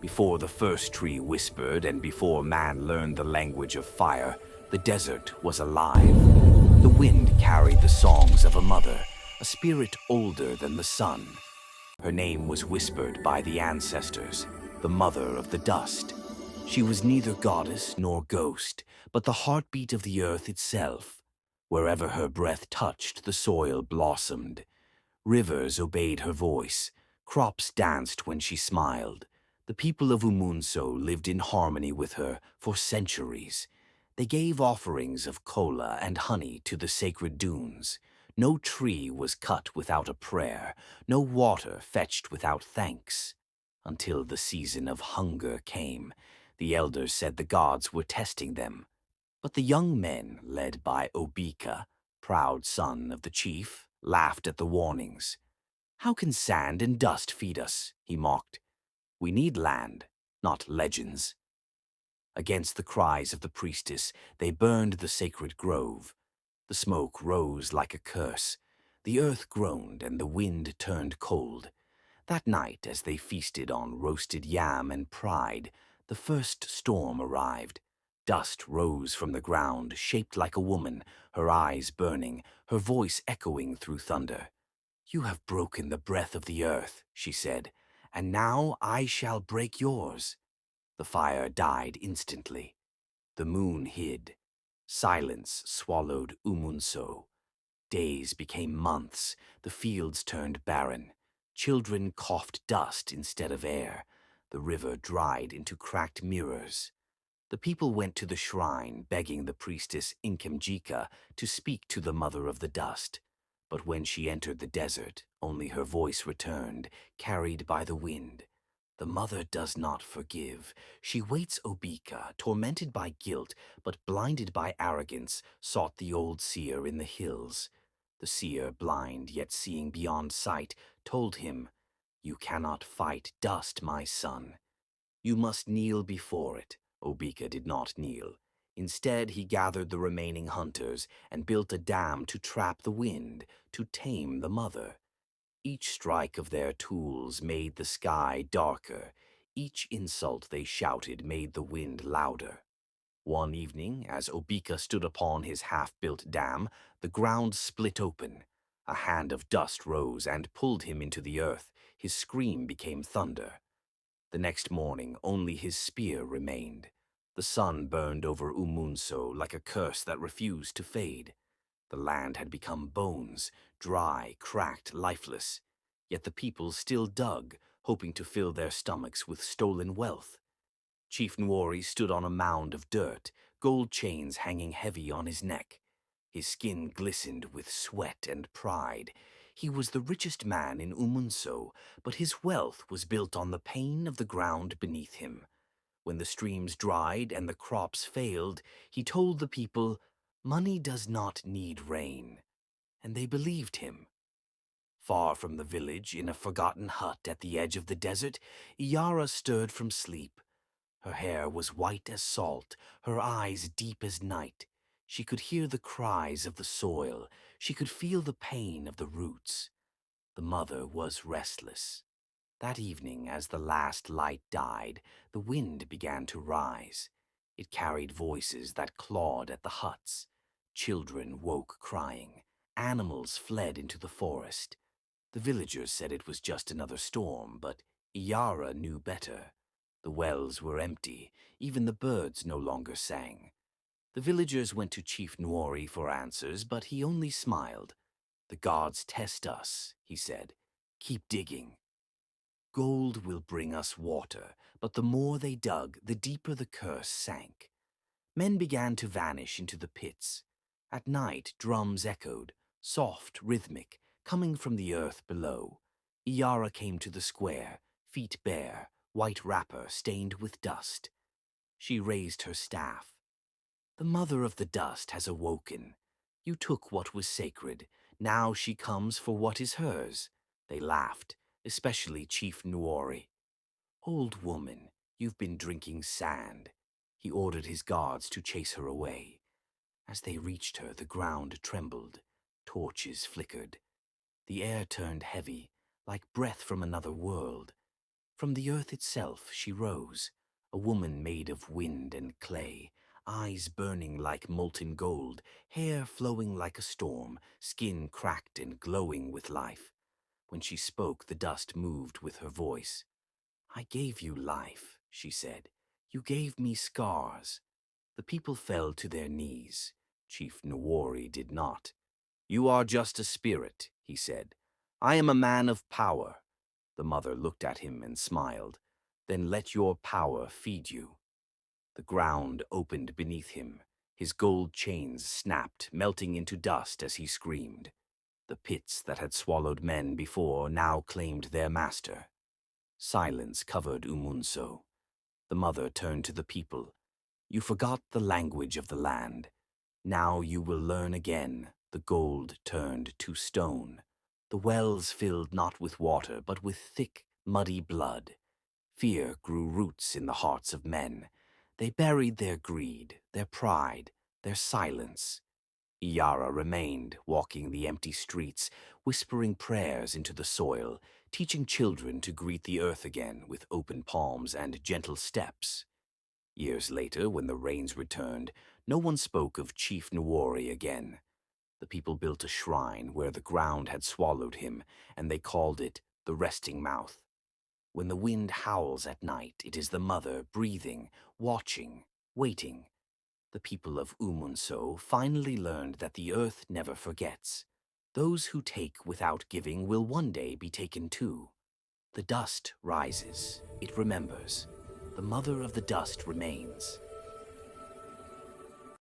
Before the first tree whispered and before man learned the language of fire, the desert was alive. The wind carried the songs of a mother, a spirit older than the sun. Her name was whispered by the ancestors, the mother of the dust. She was neither goddess nor ghost, but the heartbeat of the earth itself. Wherever her breath touched, the soil blossomed. Rivers obeyed her voice. Crops danced when she smiled. The people of Umụnso lived in harmony with her for centuries. They gave offerings of cola and honey to the sacred dunes. No tree was cut without a prayer, no water fetched without thanks. Until the season of hunger came, the elders said the gods were testing them. But the young men, led by Obika, proud son of the chief, laughed at the warnings. "How can sand and dust feed us?" he mocked. "We need land, not legends." Against the cries of the priestess, they burned the sacred grove. The smoke rose like a curse. The earth groaned and the wind turned cold. That night, as they feasted on roasted yam and pride, the first storm arrived. Dust rose from the ground, shaped like a woman, her eyes burning, her voice echoing through thunder. "You have broken the breath of the earth," she said, "and now I shall break yours." The fire died instantly. The moon hid. Silence swallowed Umụnso. Days became months. The fields turned barren. Children coughed dust instead of air. The river dried into cracked mirrors. The people went to the shrine, begging the priestess Inkemjika to speak to the mother of the dust. But when she entered the desert, only her voice returned, carried by the wind. The mother does not forgive. She waits Obika, tormented by guilt, but blinded by arrogance, sought the old seer in the hills. The seer, blind yet seeing beyond sight, told him, "You cannot fight dust, my son. You must kneel before it." Obika did not kneel. Instead, he gathered the remaining hunters and built a dam to trap the wind, to tame the mother. Each strike of their tools made the sky darker. Each insult they shouted made the wind louder. One evening, as Obika stood upon his half-built dam, the ground split open. A hand of dust rose and pulled him into the earth. His scream became thunder. The next morning, only his spear remained. The sun burned over Umụnso like a curse that refused to fade. The land had become bones, dry, cracked, lifeless. Yet the people still dug, hoping to fill their stomachs with stolen wealth. Chief Nwori stood on a mound of dirt, gold chains hanging heavy on his neck. His skin glistened with sweat and pride. He was the richest man in Umụnso, but his wealth was built on the pain of the ground beneath him. When the streams dried and the crops failed, he told the people, "Money does not need rain." And they believed him. Far from the village, in a forgotten hut at the edge of the desert, Iyara stirred from sleep. Her hair was white as salt, her eyes deep as night. She could hear the cries of the soil. She could feel the pain of the roots. The mother was restless. That evening, as the last light died, the wind began to rise. It carried voices that clawed at the huts. Children woke crying. Animals fled into the forest. The villagers said it was just another storm, but Iyara knew better. The wells were empty. Even the birds no longer sang. The villagers went to Chief Nwori for answers, but he only smiled. "The gods test us," he said. "Keep digging. Gold will bring us water," but the more they dug, the deeper the curse sank. Men began to vanish into the pits. At night, drums echoed, soft, rhythmic, coming from the earth below. Iyara came to the square, feet bare, white wrapper stained with dust. She raised her staff. "The mother of the dust has awoken. You took what was sacred. Now she comes for what is hers." They laughed, especially Chief Nwori. "Old woman, you've been drinking sand." He ordered his guards to chase her away. As they reached her, the ground trembled. Torches flickered. The air turned heavy, like breath from another world. From the earth itself she rose, a woman made of wind and clay, eyes burning like molten gold, hair flowing like a storm, skin cracked and glowing with life. When she spoke, the dust moved with her voice. "I gave you life," she said. "You gave me scars." The people fell to their knees. Chief Nwori did not. "You are just a spirit," he said. "I am a man of power." The mother looked at him and smiled. "Then let your power feed you." The ground opened beneath him. His gold chains snapped, melting into dust as he screamed. The pits that had swallowed men before now claimed their master. Silence covered Umụnso. The mother turned to the people. "You forgot the language of the land. Now you will learn again." The gold turned to stone. The wells filled not with water, but with thick, muddy blood. Fear grew roots in the hearts of men. They buried their greed, their pride, their silence. Iyara remained, walking the empty streets, whispering prayers into the soil, teaching children to greet the earth again with open palms and gentle steps. Years later, when the rains returned, no one spoke of Chief Nwori again. The people built a shrine where the ground had swallowed him, and they called it the Resting Mouth. When the wind howls at night, it is the mother breathing, watching, waiting. The people of Umụnso finally learned that the earth never forgets. Those who take without giving will one day be taken too. The dust rises, it remembers. The mother of the dust remains.